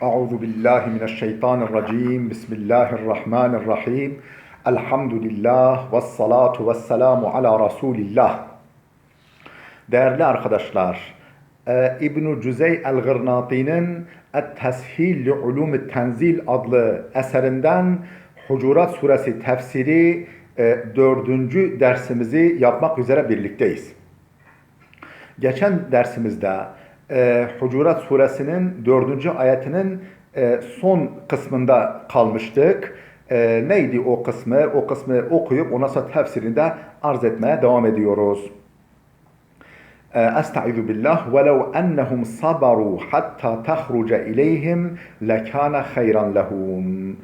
Euzu billahi mineşşeytanirracim. Bismillahirrahmanirrahim. Elhamdülillah ve salatu ve selamu ala Resulillah. Değerli arkadaşlar, İbn-i Cüzey el-Gırnati'nin Et-Teshil li Ulum-i Tenzil adlı eserinden Hucurat Suresi tefsiri 4. dersimizi yapmak üzere birlikteyiz. Geçen dersimizde Hucurat Suresinin 4. ayetinin son kısmında kalmıştık. Neydi o kısmı? O kısmı okuyup ondan sonra tefsirini de arz etmeye devam ediyoruz. Estaizu billah ve lev ennehum sabaru hatta tahruca ileyhim lekâne hayran lehum.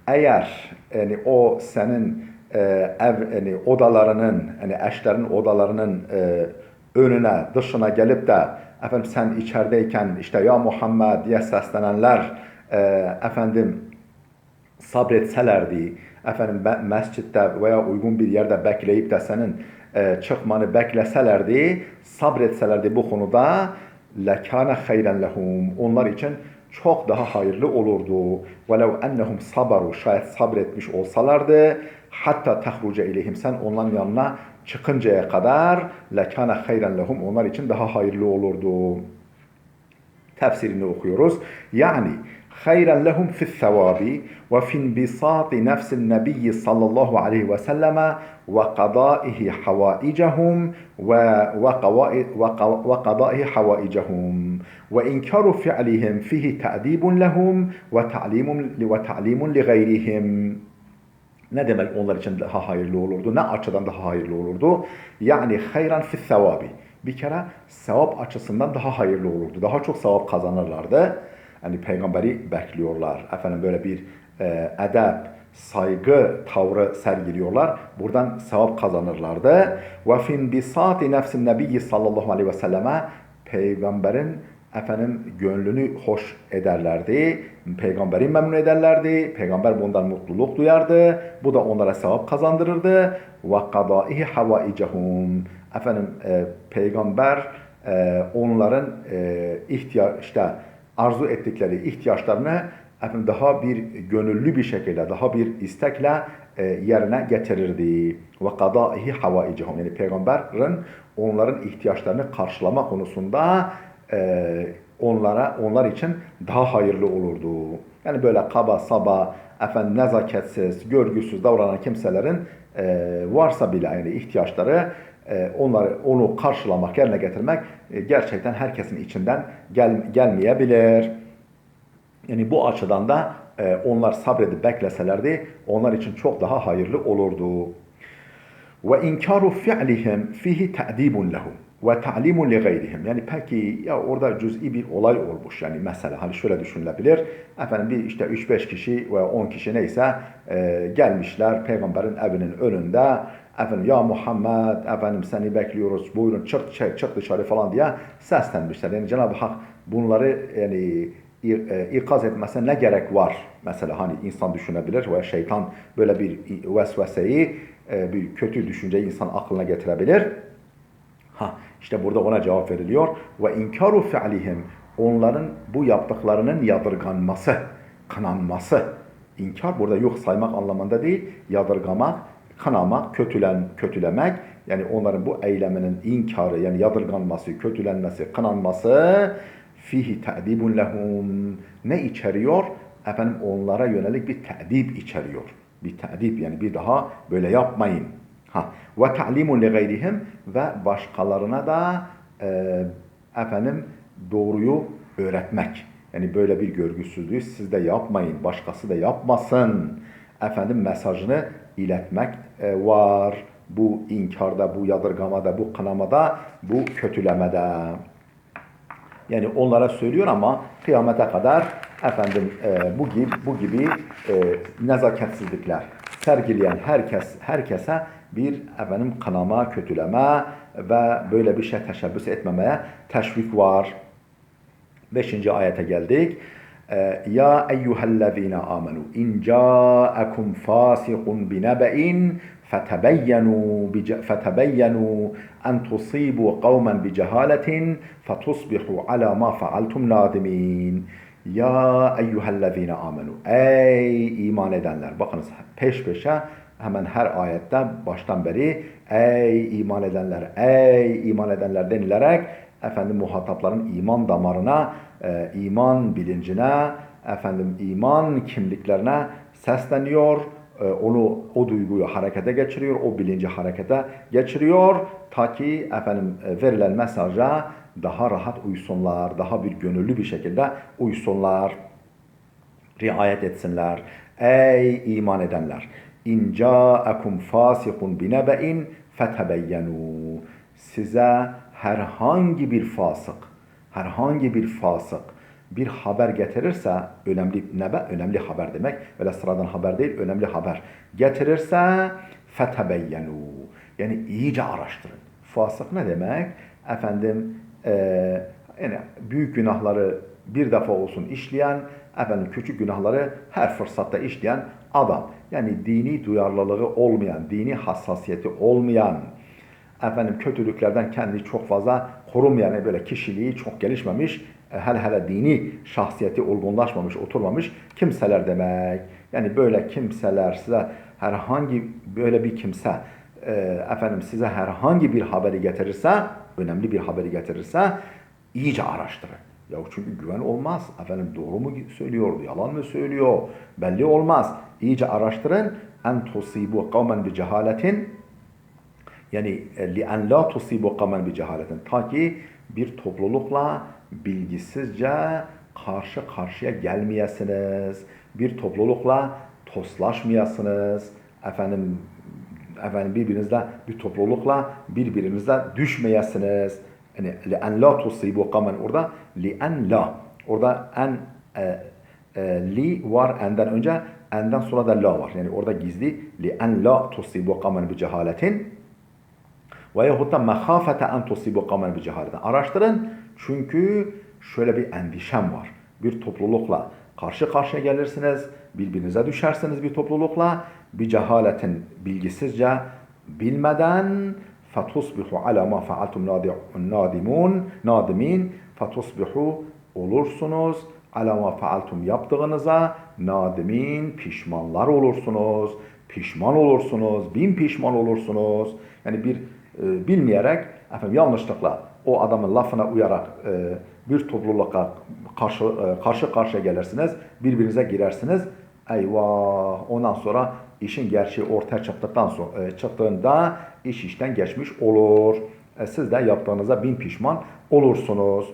Eğer yani o senin yani odalarının, yani eşlerin odalarının önüne, dışına gelip de efendim sen içerideyken işte ya Muhammed diye seslenenler efendim sabretselerdi, efendim mescitte veya uygun bir yerde bekleyip de senin çıkmanı bekleselerdi, sabretselerdi bu konuda lekâne hayren lehum. Onlar için çok daha hayırlı olurdu. Velev ennehum sabaru, şayet sabretmiş olsalardı, hatta tahruca ileyhim, sen onların yanına çıkıncaya kadar lekâne hayren lehum, onlar için daha hayırlı olurdu. Tefsirini okuyoruz. Yani hayran lehum fi's sevabi ve finbisati nefsin nebiyyi sallallahu aleyhi ve selleme ve qadaihi havaicahum ve qadaihi havaicahum ve inkaru fi'lihim fihi ta'dibun lehum ve ta'limun li gayrihim. Ne demek onlar için daha hayırlı olurdu? Ne açıdan daha hayırlı olurdu? Yani hayran fi's sevabi. Bir kere sevap açısından daha hayırlı olurdu. Daha çok sevap kazanırlardı. Yani peygamberi bekliyorlar. Efendim böyle bir edep, saygı tavrı sergiliyorlar. Buradan sevap kazanırlardı. Ve fin bisati nefsin nebiyyi sallallahu aleyhi ve selleme, peygamberin efendim gönlünü hoş ederlerdi. Peygamberi memnun ederlerdi. Peygamber bundan mutluluk duyardı. Bu da onlara sevap kazandırırdı. Ve kadaihi havaicahum. Efendim peygamber onların işte arzu ettikleri ihtiyaçlarını efendim daha bir gönüllü bir şekilde, daha bir istekle yerine getirirdi. Ve kadaihi havaicahum. Yani peygamberin onların ihtiyaçlarını karşılama konusunda onlar için daha hayırlı olurdu. Yani böyle kaba saba, efendim nezaketsiz, görgüsüz davranan kimselerin varsa bile yani ihtiyaçları, onu karşılamak, yerine getirmek gerçekten herkesin içinden gelmeyebilir. Yani bu açıdan da onlar sabredip bekleselerdi onlar için çok daha hayırlı olurdu. Ve inkaru fi'lihim fihi ta'dibun lehum ve ta'limun li gayrihim. Yani peki ya orada cüz'i bir olay olmuş. Yani mesela hani şöyle düşünülebilir. Efendim bir işte 3-5 kişi veya 10 kişi neyse gelmişler peygamberin evinin önünde. Efendim ya Muhammed, efendim seni bekliyoruz, buyurun çık dışarı falan diye seslenmişler. Yani Cenab-ı Hak bunları yani ikaz etmesine ne gerek var? Mesela hani insan düşünebilir veya şeytan böyle bir vesveseyi, bir kötü düşünceyi insan aklına getirebilir. İşte burada ona cevap veriliyor. Ve inkaru fi'lihim, onların bu yaptıklarının yadırganması, kınanması. İnkar burada yok saymak anlamında değil, yadırgamak, kınamak, kötülemek. Yani onların bu eyleminin inkarı, yani yadırganması, kötülenmesi, kınanması fihi ta'dibun lehum. Ne içeriyor? Efendim onlara yönelik bir ta'dib içeriyor. Bir ta'dib, yani bir daha böyle yapmayın. Ve ta'limun li gayrihim, ve başkalarına da efendim doğruyu öğretmek. Yani böyle bir görgüsüzlüğü siz de yapmayın, başkası da yapmasın. Efendim mesajını iletmek var. Bu inkarda, bu yadırgamada, bu kınamada, bu kötülemede. Yani onlara söylüyor ama kıyamete kadar efendim bu gibi nezaketsizlikler sergileyen herkese bir efendim kınama, kötüleme ve böyle bir şey teşebbüs etmemeye teşvik var. 5. ayete geldik. Ya eyyühellezine amenu in ca'akum fasiqun binebe'in فتبينوا أن تصيبوا قوما بجهالة فتصبحوا على ما فعلتم نادمين. Ya eyyühellezine amenu. Ey iman edenler. Bakınız peş peşe hemen her ayette baştan beri ey iman edenler, ey iman edenler denilerek efendim muhatapların iman damarına, iman bilincine, efendim iman kimliklerine sesleniyor. O duyguyu harekete geçiriyor, o bilinci harekete geçiriyor ta ki efendim verilen mesaja daha rahat uysunlar, daha bir gönüllü bir şekilde uysunlar, riayet etsinler. Ey iman edenler! İn ca'akum fasikun binebe'in fetebeyyenu. Size herhangi bir fasık bir haber getirirse, önemli haber demek, öyle sıradan haber değil, önemli haber getirirse fetebeyyenu. Yani iyice araştırın. Fasık ne demek? Efendim, yani büyük günahları bir defa olsun işleyen, efendim küçük günahları her fırsatta işleyen adam. Yani dini duyarlılığı olmayan, dini hassasiyeti olmayan, efendim kötülüklerden kendini çok fazla korumayan, yani böyle kişiliği çok gelişmemiş, hele dini şahsiyeti olgunlaşmamış, oturmamış kimseler demek. Yani böyle kimseler size böyle bir kimse efendim size herhangi bir haberi getirirse, önemli bir haberi getirirse iyice araştırın. Ya çünkü güven olmaz. Efendim doğru mu söylüyor, yalan mı söylüyor? Belli olmaz. İyice araştırın. En tusibu kavmen bi cehaletin, yani li'en la tusibu kavmen bi cehaletin. Ta ki bir toplulukla bilgisizce karşı karşıya gelmeyesiniz. Bir toplulukla toslaşmayasınız. Efendim bir toplulukla birbirinizle düşmeyesiniz. Yani li'en la tusibu kavmen orada li'en la. Orada li var enden önce, enden sonra da la var. Yani orada gizli li'en la tusibu kavmen bi cehaletin veyahut da mehafete en tusibu kavmen bi cehaletin. Araştırın çünkü şöyle bir endişem var. Bir toplulukla karşı karşıya gelirsiniz, birbirinize düşersiniz bir toplulukla, bir cehaletin bilgisizce, bilmeden fetusbihu ala ma faaltum nadimin fetusbihu olursunuz ala ma faaltum yaptığınıza nadimin pişmanlar olursunuz. Pişman olursunuz, bin pişman olursunuz. Yani bir bilmeyerek efendim yanlışlıkla o adamın lafına uyarak bir toplulukla karşı karşıya gelirsiniz, birbirinize girersiniz. Eyvah! Ondan sonra işin gerçeği ortaya çıktığında iş işten geçmiş olur. Siz de yaptığınıza bin pişman olursunuz.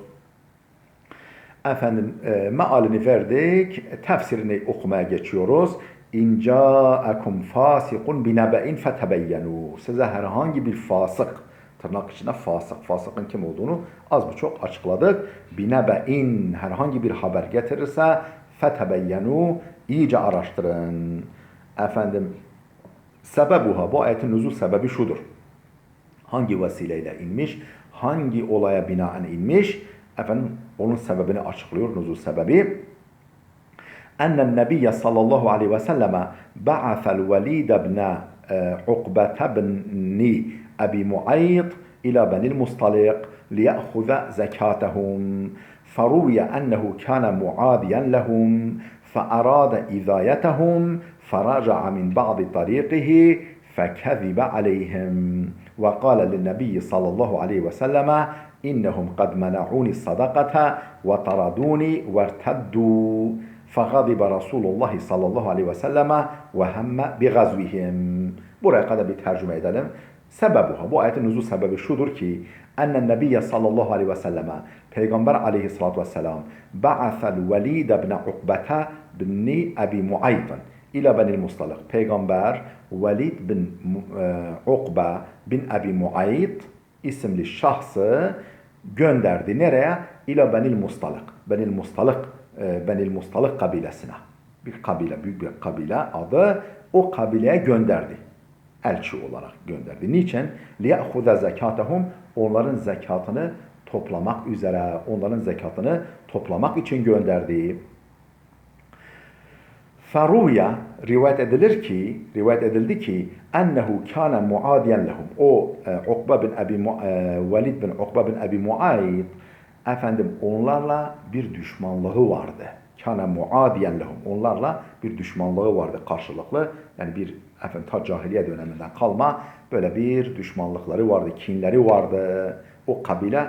Efendim mealini verdik. Tefsirini okumaya geçiyoruz. İn ca'akum fasikun binebe'in fetebeyyenu. Size herhangi bir fasık, tırnak içinde fasık, fasıkın kim olduğunu az mı çok açıkladık. Binebe'in herhangi bir haber getirirse fetebeyyenu, iyice araştırın. Efendim sebebuha, bu ayetin nüzul sebebi şudur. Hangi vesileyle inmiş, hangi olaya binaen inmiş, efendim onun sebebini açıklıyor, nüzul sebebi. Ennen Nebiyye sallallahu aleyhi ve selleme ba'athel Velid ibn Ukbete ibn Abi Muayt ila Benil Mustalik liye'khuza zekatehum. فروي أنه كان معاديا لهم فأراد إذايتهم فرجع من بعض طريقه فكذب عليهم وقال للنبي صلى الله عليه وسلم إنهم قد منعوني الصدقة وطردوني وارتدوا فغضب رسول الله sallallahu aleyhi ve selleme ve hemme bi gazvihim. Buraya kadar bir tercüme edelim. Sebebuha, bu ayetin nüzul sebebi şudur ki ennen nebiyye sallallahu aleyhi ve selleme, Peygamber aleyhissalatu vesselam ba'athel Velid ibn Ukbete bin Abi Muayt ila Benil Mustalik. Peygamber Velid bin Ukbe bin Abi Muayt isimli şahsı gönderdi. Nereye? İla Benil Mustalik. Benil Mustalik kabilesine. Bir kabile, büyük bir kabile adı. O kabileye gönderdi. Elçi olarak gönderdi. Niçin? لِيَأْخُذَ زَكَاتَهُمْ, onların zekatını toplamak üzere, onların zekatını toplamak için gönderdi. Feruya, rivayet edildi ki ennehu kana muadiyen lehum. O Ukbe bin Abi Velid bin Ukbe bin Abi Muayt efendim onlarla bir düşmanlığı vardı. Kana muadiyen lehum. Onlarla bir düşmanlığı vardı karşılıklı. Yani bir efendim ta cahiliye döneminden kalma böyle bir düşmanlıkları vardı, kinleri vardı. O kabile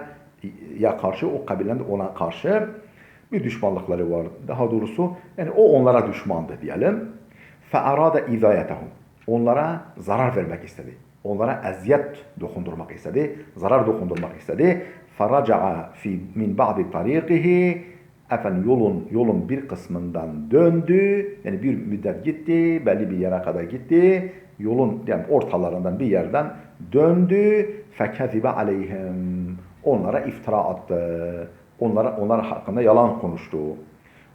ya karşı, o kabilenin de ona karşı bir düşmanlıkları vardı. Daha doğrusu yani o onlara düşmandı diyelim. فَاَرَادَ اِذَايَتَهُمْ. Onlara zarar vermek istedi. Onlara eziyet dokundurmak istedi. Zarar dokundurmak istedi. فَرَجَعَ min بَعْدِ طَرِيقِهِ. Efendim yolun bir kısmından döndü. Yani bir müddet gitti. Belli bir yere kadar gitti. Yolun yani ortalarından bir yerden döndü. فَكَذِبَ عَلَيْهِمْ. Onlara iftira attı. Onlar hakkında yalan konuştu.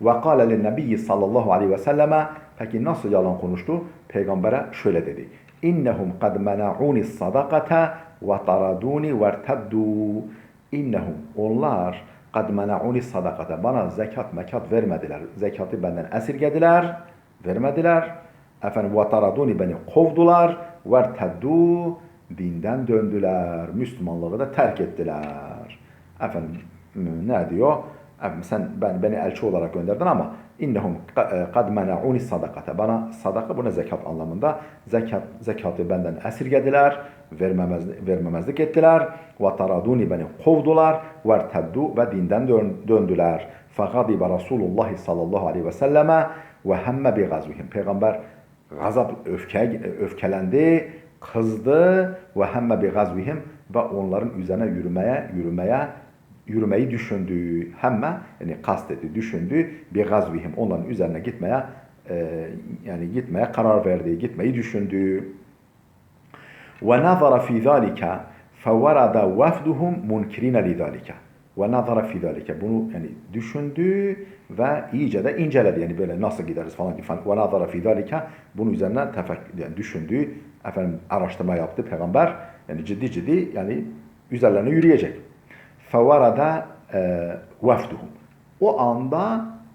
وَقَالَ لِلنَّبِيِّ sallallahu aleyhi ve selleme. Peki nasıl yalan konuştu? Peygamber'e şöyle dedi. İnnehum kad mena'uni sadakata ve taraduni ve erteddu. İnnehum onlar kad mena'uni sadakata bana mekat vermediler. Zekatı benden esirgediler, vermediler. Efendim ve taraduni beni kovdular ve erteddu dinden döndüler. Müslümanlığı da terk ettiler. Efendim ne diyor? Sen beni elçi olarak gönderdin ama innehum kad mena'uni sadakate. Bana sadaka buna zekat anlamında. Zekatı benden esirgediler, vermemezlik ettiler. Ve taraduni beni kovdular ve erteddu ve dinden döndüler. Fagadibe Resulullah sallallahu aleyhi ve selleme ve hemme bi gazvihim. Peygamber öfkelendi, kızdı ve hemme bi gazvihim ve onların üzerine yürümeyi düşündü. Hemme yani kastetti, düşündü. Bir gazvihim onların üzerine gitmeye karar verdi, gitmeyi düşündü. Ve nazara fi zalika feverada vafduhum munkirina lidalika. Ve nazara fi zalika bunu yani düşündü ve iyice de inceledi. Yani böyle nasıl gideriz falan. Ve nazara fi zalika bunun üzerine yani düşündü. Efendim araştırma yaptı peygamber. Yani ciddi yani üzerlerine yürüyecek. Fevarada vafduhum.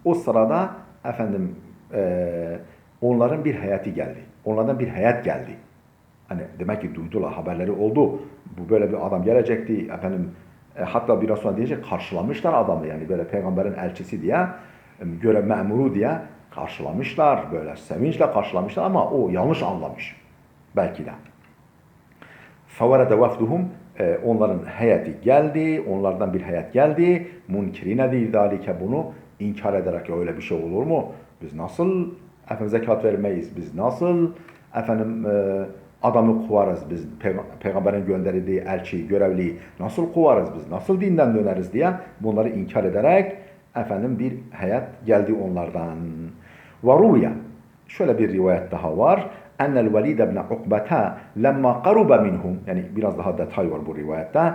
O sırada efendim onların bir heyeti geldi. Onlardan bir heyet geldi. Hani demek ki duydular, haberleri oldu. Bu böyle bir adam gelecekti. Efendim hatta biraz sonra diyecek karşılamışlar adamı yani böyle peygamberin elçisi diye, görev memuru diye karşılamışlar. Böyle sevinçle karşılamışlar ama o yanlış anlamış. Belki de. Fevarada vafduhum onların heyeti geldi, onlardan bir heyet geldi. Munkirine değil dalike bunu inkar ederek ya öyle bir şey olur mu? Biz nasıl efendim zekat vermeyiz? Biz nasıl efendim adamı kovarız? Biz peygamberin gönderdiği elçiyi, görevliyi nasıl kovarız? Biz nasıl dinden döneriz diye bunları inkar ederek efendim bir heyet geldi onlardan. Varuya şöyle bir rivayet daha var. Ennel Velid ibn Ukbata lemma qaruba minhum yani biraz daha detay var bu rivayette.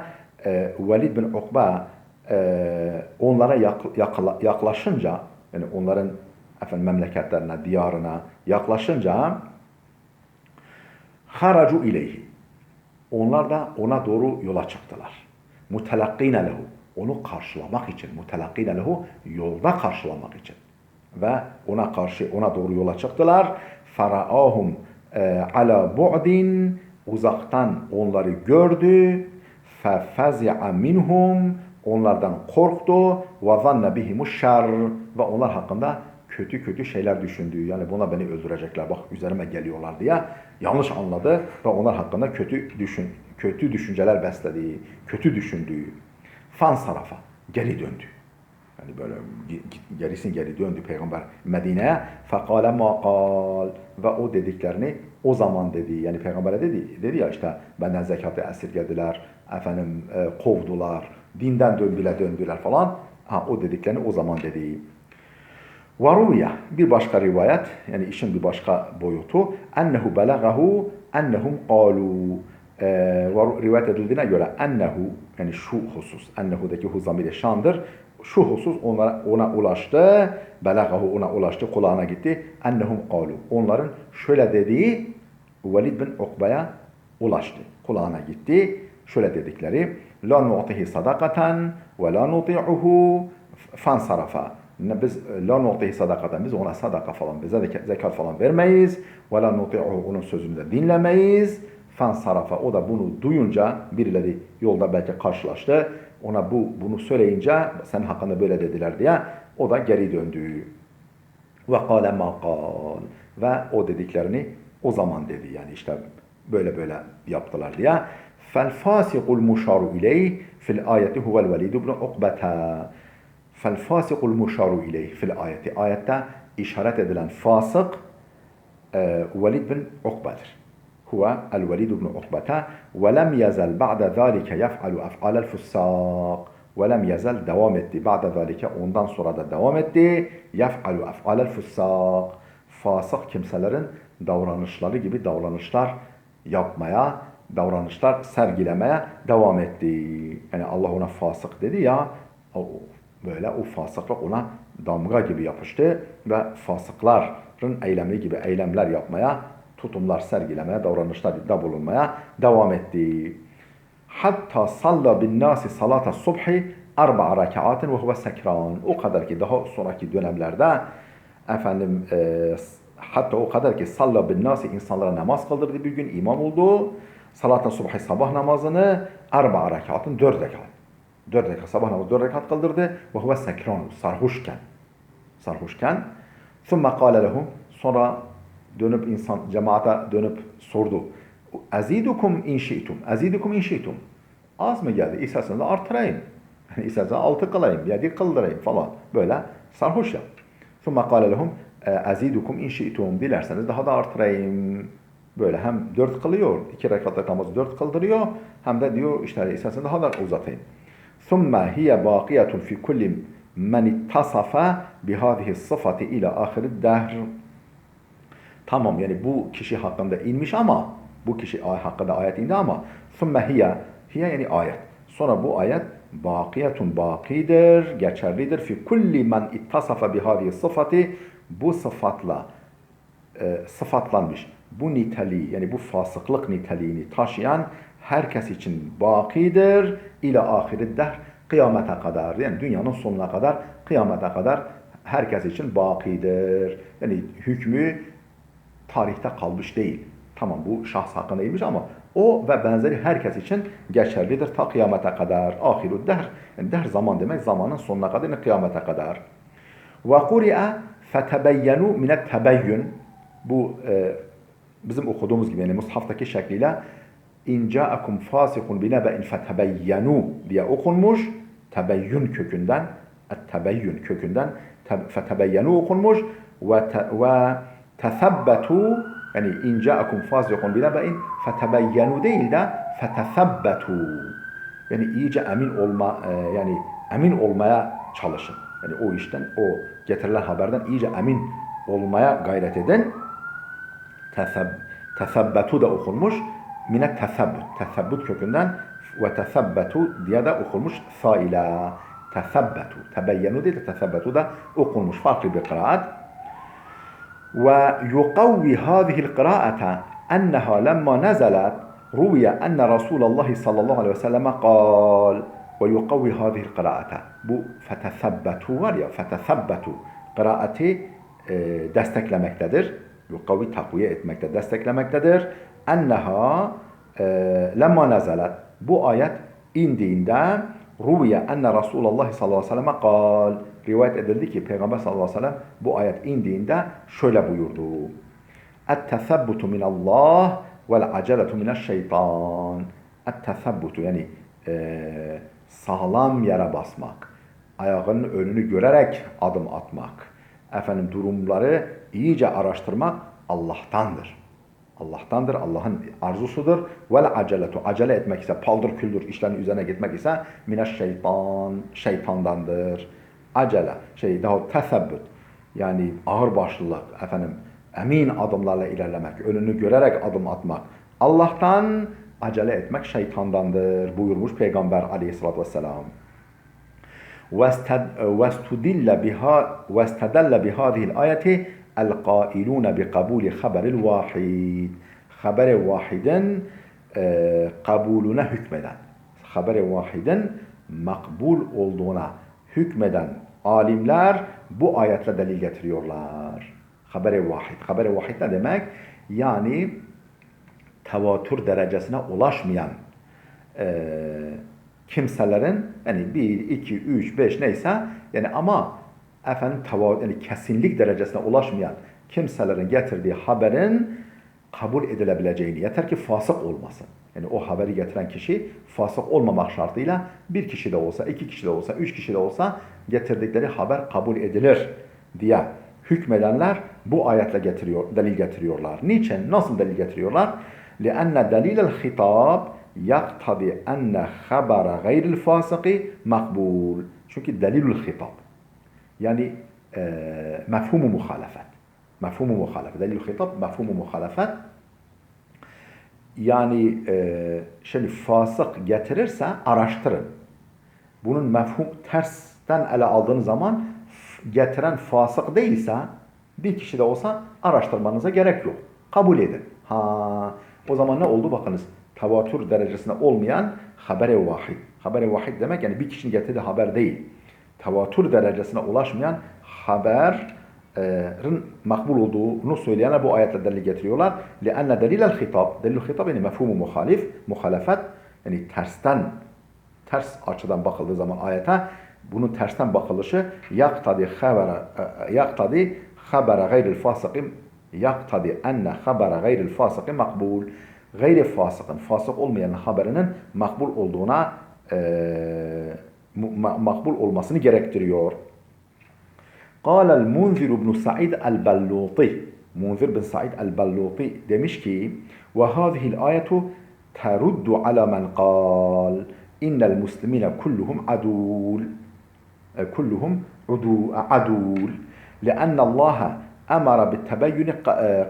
Velid bin Ukba onlara yaklaşınca yani onların efendim memleketlerine, diyarına yaklaşınca haracu ileyhi. Onlar da ona doğru yola çıktılar. Mutelakkine lehu. Onu karşılamak için. Mutelakkine lehu yolda karşılamak için. Ve ona doğru yola çıktılar. Faraahum ala bu'din uzaktan onları gördü. Fefazi'a minhum onlardan korktu. Ve zanne bihimuş şer ve onlar hakkında kötü şeyler düşündü. Yani buna beni öldürecekler. Bak üzerime geliyorlar diye yanlış anladı ve onlar hakkında kötü düşünceler besledi. Kötü düşündü. Fansarafa geri döndü. Yani böyle geri döndü Peygamber Medine'ye. Fekale ma kal ve o dediklerini o zaman dedi. Yani Peygamber'e dedi ya işte benden zekatı esirgediler, efendim kovdular, dinden döndüler falan. O dediklerini o zaman dedi. Varuya bir başka rivayet yani işin bir başka boyutu ennehu belagahu ennehum qalu rivayet edildiğine göre ennehu yani şu husus ennehu'daki hu zamiri şandır şu husus ona ulaştı belagahu ona ulaştı kulağına gitti ennehum qalu onların şöyle dediği Velid bin Ukba'ya ulaştı kulağına gitti şöyle dedikleri la nu'tihi sadakaten ve la nuti'uhu fansarafa biz la nu'tihi sadakaten biz ona sadaka falan bize zekat falan vermeyiz ve la nuti'uhu onun sözünü de dinlemeyiz fansarafa o da bunu duyunca birileri yolda belki karşılaştı ona bunu söyleyince sen hakkında böyle dediler diye o da geri döndü. Ve kâle mâ kâl. Ve o dediklerini o zaman dedi. Yani işte böyle böyle yaptılar diye. Fel fâsikul muşaru ileyh fil ayeti huvel velid ibn ukbeta. Fel fâsikul muşaru ileyh fil ayeti. Ayette işaret edilen fasık Velid bin Ukbe'dir. Huve el-Velid bin Ukbeta ve lem yezel ba'de zâlike yef'alu ef'alel fussâk. Ve lem yezel devam etti. Ba'de zâlike ondan sonra da devam etti. Yef'alu ef'alel fussâk. Fasık kimselerin davranışları gibi davranışlar yapmaya, davranışlar sergilemeye devam etti. Yani Allah ona fasık dedi ya, böyle o fasıklık ona damga gibi yapıştı ve fasıkların eylemi gibi eylemler yapmaya, tutumlar sergilemeye, davranışlarda bulunmaya devam etti. Hatta salla bin nasi salata subhi arba'a rekaatin ve huve sekran. O kadar ki daha sonraki dönemlerde efendim hatta o kadar ki salla bin nasi insanlara namaz kıldırdı bir gün imam oldu. Salata subhi sabah namazını arba'a rekaatin 4 rekat. 4 rekat sabah namazı 4 rekat kıldırdı ve huve sekran sarhoşken thumma kâle lehum sonra dönüp cemaate dönüp sordu. Azidukum in şi'tum. Azidukum in şi'tum. Az mı geldi? İsterseniz artırayım. İsterseniz 6 kılayım, 7 kıldırayım falan. Böyle sarhoş ya. Thumma kâle lehum azidukum in şi'tum. Dilerseniz daha da artırayım. Böyle hem 4 kılıyor, 2 rekatlık namazı 4 kıldırıyor. Hem de diyor işte isterseniz daha da uzatayım. ثم هي باقية في كل من اتصف بهذه الصفة إلى آخر الدهر. Tamam yani bu kişi hakkında inmiş ama bu kişi hakkında ayet indi ama ثم هي yani ayet. Sonra bu ayet bakiyetun bakidir, geçerlidir. Fi kulli men ittasafa bihadihi sıfatı bu sıfatla sıfatlanmış. Bu niteliği yani bu fasıklık niteliğini taşıyan herkes için bakidir ila ahirid dehr kıyamete kadar yani dünyanın sonuna kadar kıyamete kadar herkes için bakidir. Yani hükmü tarihte kalmış değil. Tamam bu şahs hakkında inmiş ama o ve benzeri herkes için geçerlidir ta kıyamete kadar. Ahirud dehr yani dehr zaman demek zamanın sonuna kadar yani kıyamete kadar. Ve kuri'a fetebeyyenu minet tebeyyün bu bizim okuduğumuz gibi yani mushaftaki şekliyle İn ca'akum fasikun binebe'in fetebeyyenu diye okunmuş. Tebeyyün kökünden, ettebeyyün kökünden fetebeyyenu okunmuş ve tesebbetu yani in ca'akum fasikun binebe'in fetebeyyenu değil de fetesebbetu yani iyice emin olma yani emin olmaya çalışın. Yani o işten, o getirilen haberden iyice emin olmaya gayret edin. Tesebbetu da okunmuş. Minet tesebbüt. Tesebbüt kökünden ve tesebbetu diye de okunmuş. Saila. Tesebbetu. Tebeyyenu değil de tesebbetu da okunmuş. Farklı bir kıraat. Ve yukavvi hâzihil kıraate enneha lemma nezelet ruviye enne Resulallah sallallahu aleyhi ve selleme kal ve yukavvi hâzihil kıraate. Bu fetesebbetu var ya fetesebbetu kıraati desteklemektedir. Yukavvi takviye etmekte, desteklemektedir. Enneha lemma nezelet. Bu ayet indiğinde ruviye enne Resulullah sallallahu aleyhi ve selleme kal. Rivayet edildi ki Peygamber sallallahu aleyhi ve sellem bu ayet indiğinde şöyle buyurdu. Et-tesebbutu minallah vel aceletu mineşşeytan. Et-tesebbutu yani sağlam yere basmak. Ayağının önünü görerek adım atmak. Efendim durumları iyice araştırmak Allah'tandır. Allah'tandır, Allah'ın arzusudur. Vel aceletu, acele etmek ise paldır küldür işlerin üzerine gitmek ise mineşşeytan, şeytandandır. Acele, daha tesebbüt yani ağırbaşlılık, efendim emin adımlarla ilerlemek, önünü görerek adım atmak Allah'tan, acele etmek şeytandandır buyurmuş Peygamber aleyhissalatü vesselam. وَاسْتَدَلَّ بِهَذِهِ الْآيَةِ الْقَائِلُونَ بِقَبُولِ خَبَرِ الْوَاحِدِ Haber-i vahidin kabulüne hükmeden, haber-i vahidin makbul olduğuna hükmeden alimler bu ayetle delil getiriyorlar. Haber-i vahid. Haber-i vahid ne demek? Yani tevatür derecesine ulaşmayan kimselerin yani 1, 2, 3, 5 neyse yani ama efendim yani kesinlik derecesine ulaşmayan kimselerin getirdiği haberin kabul edilebileceğini, yeter ki fasık olmasın. Yani o haberi getiren kişi fasık olmamak şartıyla bir kişi de olsa, iki kişi de olsa, üç kişi de olsa getirdikleri haber kabul edilir diye hükmedenler bu ayetle delil getiriyorlar. Niçin? Nasıl delil getiriyorlar? لأن دليل الخطاب يقتضي أن خبر غير الفاسق makbul. Çünkü delilül hitap. Yani mefhumu muhalefet. Mefhumu muhalefet. Delilül hitap mefhumu muhalefet. Yani şimdi fasık getirirse araştırın. Bunun mefhum tersten ele aldığınız zaman getiren fasık değilse bir kişi de olsa araştırmanıza gerek yok. Kabul edin. O zaman ne oldu? Bakınız tevatür derecesinde olmayan habere vahid. Habere vahid demek yani bir kişinin getirdiği haber değil. Tevatür derecesine ulaşmayan haberin makbul olduğunu söyleyenler bu ayetle delil getiriyorlar. لأن دليل الخطاب, delil hitap yani mefhumu muhalefet yani ters açıdan bakıldığı zaman ayete bunun tersten bakılışı yaktadi habere gayril fasıkı yaktadi enne habere gayril fasıkı makbul. Gayri fasıkın, fasık olmayan haberinin makbul olduğuna makbul olmasını gerektiriyor. Kâlel Munzir ibn Sa'id el-Balluti. Munzir bin Sa'id el-Balluti demiş ki ve hâzihil ayetu teruddu ala men kâl innel muslimine kulluhum adul. Kulluhum adul. لأن الله أمر بالتبين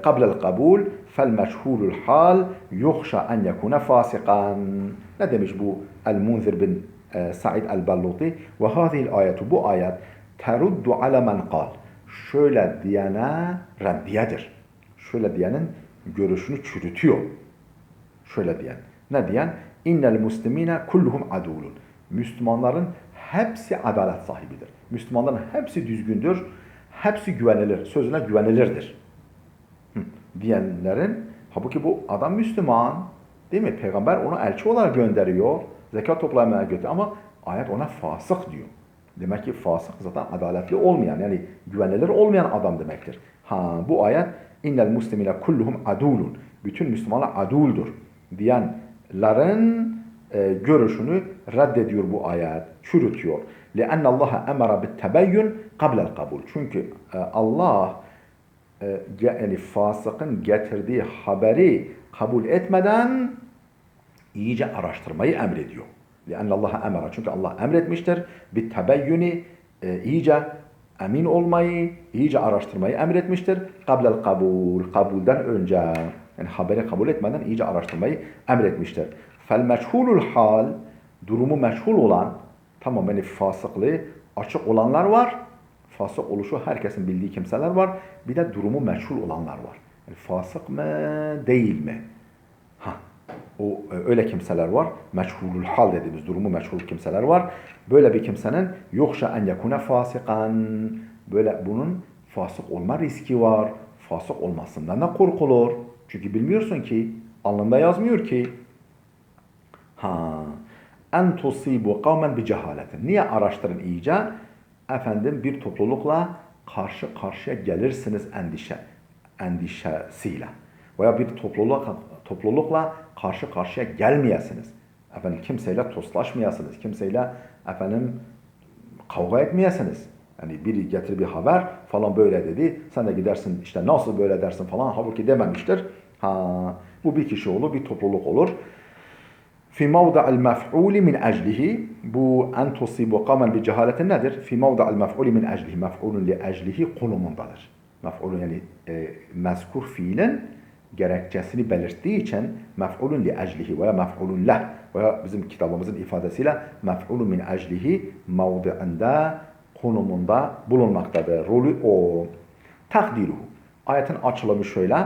قبل القبول فالمشهور الحال يخشى أن يكون فاسقا. Ne demiş bu El-Munzir bin Sa'id el-Balluti? Ve hâzihil ayetu, bu ayet teruddu ala men kal. Şöyle diyene reddiyedir. Şöyle diyenin görüşünü çürütüyor. Şöyle diyen. Ne diyen? İnnel muslimine kulluhum adulun. Müslümanların hepsi adalet sahibidir. Müslümanların hepsi düzgündür. Hepsi güvenilir. Sözüne güvenilirdir. Diyenlerin, halbuki bu adam Müslüman. Değil mi? Peygamber onu elçi olarak gönderiyor. Zekat toplamaya götürüyor ama ayet ona fasık diyor. Demek ki fasık zaten adaletli olmayan yani güvenilir olmayan adam demektir. Bu ayet innel muslimine kulluhum adulun. Bütün Müslümanlar aduldur diyenlerin görüşünü reddediyor bu ayet. Çürütüyor. لأن الله أمر بالتبين قبل القبول. Çünkü Allah yani fasıkın getirdiği haberi kabul etmeden iyice araştırmayı emrediyor. لأن الله أمر. Çünkü Allah emretmiştir. Bittebeyyuni iyice emin olmayı, iyice araştırmayı emretmiştir. قبل القبول. Kabulden önce yani haberi kabul etmeden iyice araştırmayı emretmiştir. فالمشهول الحال. Durumu meşhul olan tamam yani fasıklığı açık olanlar var. Fasık oluşu herkesin bildiği kimseler var. Bir de durumu meşhul olanlar var. Yani fasık mı değil mi? Öyle kimseler var. Meşhulul hal dediğimiz durumu meşhul kimseler var. Böyle bir kimsenin yokşa en yekune fasikan. Böyle bunun fasık olma riski var. Fasık olmasından da korkulur. Çünkü bilmiyorsun ki. Alnında yazmıyor ki. En tusibu kavmen bi cehaletin. Niye araştırın iyice? Efendim bir toplulukla karşı karşıya gelirsiniz endişesiyle. Veya bir toplulukla karşı karşıya gelmeyesiniz. Efendim kimseyle toslaşmayasınız. Kimseyle efendim kavga etmeyesiniz. Yani biri getir bir haber falan böyle dedi. Sen de gidersin işte nasıl böyle dersin falan. Halbuki dememiştir. Bu bir kişi olur, bir topluluk olur. Fi mevda'il mef'uli min eclihi. Bu en tusibu kavmen bi cehaletin nedir? Fi mevda'il mef'uli min eclihi. Mef'ulun li eclihi konumundadır. Mef'ulun yani mezkur fiilin gerekçesini belirttiği için mef'ulun li eclihi veya mef'ulun leh veya bizim kitabımızın ifadesiyle mef'ulun min eclihi mevdi'inde konumunda bulunmaktadır. Rolü o. Takdiruhu. Ayetin açılımı şöyle.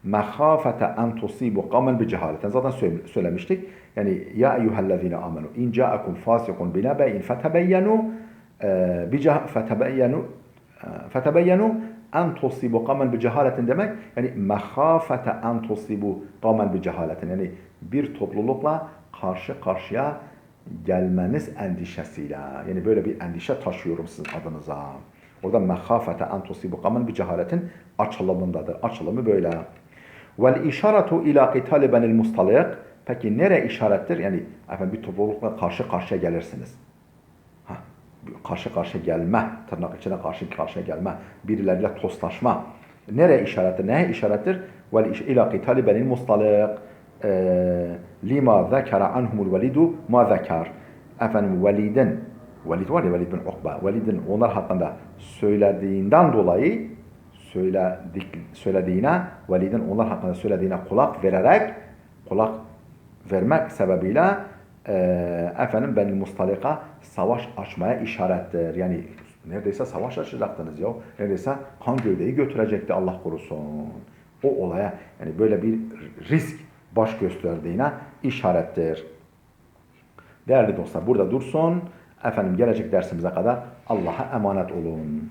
Mehafete en tusibu kavmen bi cehaletin. Zaten söylemiştik. Yani ya eyyühellezine amenu in ca'akum fasikun binebe'in fetebeyyenu en tusibu kavmen bi cehaletin demek. Yani mehafete en tusibu kavmen bi cehaletin. Yani bir toplulukla karşı karşıya gelmeniz endişesiyle. Yani böyle bir endişe taşıyorum sizin adınıza. Orada mehafete en tusibu kavmen bir cehaletin açılımındadır. Açılımı böyle. Vel işaretu ila qitali benil mustalik. Peki nereye işarettir? Yani efendim bir toplulukla karşı karşıya gelirsiniz. Ha, karşı karşıya gelme, tırnak içine karşı karşıya gelme, birileriyle tostlaşma. Nereye işarettir? Neye işarettir? Vel ila qitali benil mustalik. Lima zekara anhumul velidu ma zekar. Efendim Velid var ya, Velid bin Ukba. Velid'in onlar hakkında söylediğinden dolayı söylediğine, Velid'in onlar hakkında söylediğine kulak vermek sebebiyle efendim Beni Mustalika savaş açmaya işarettir. Yani neredeyse savaş açacaktınız ya. Neredeyse kan gövdeyi götürecekti, Allah korusun. O olaya yani böyle bir risk baş gösterdiğine işarettir. Değerli dostlar, burada dursun. Efendim gelecek dersimize kadar Allah'a emanet olun.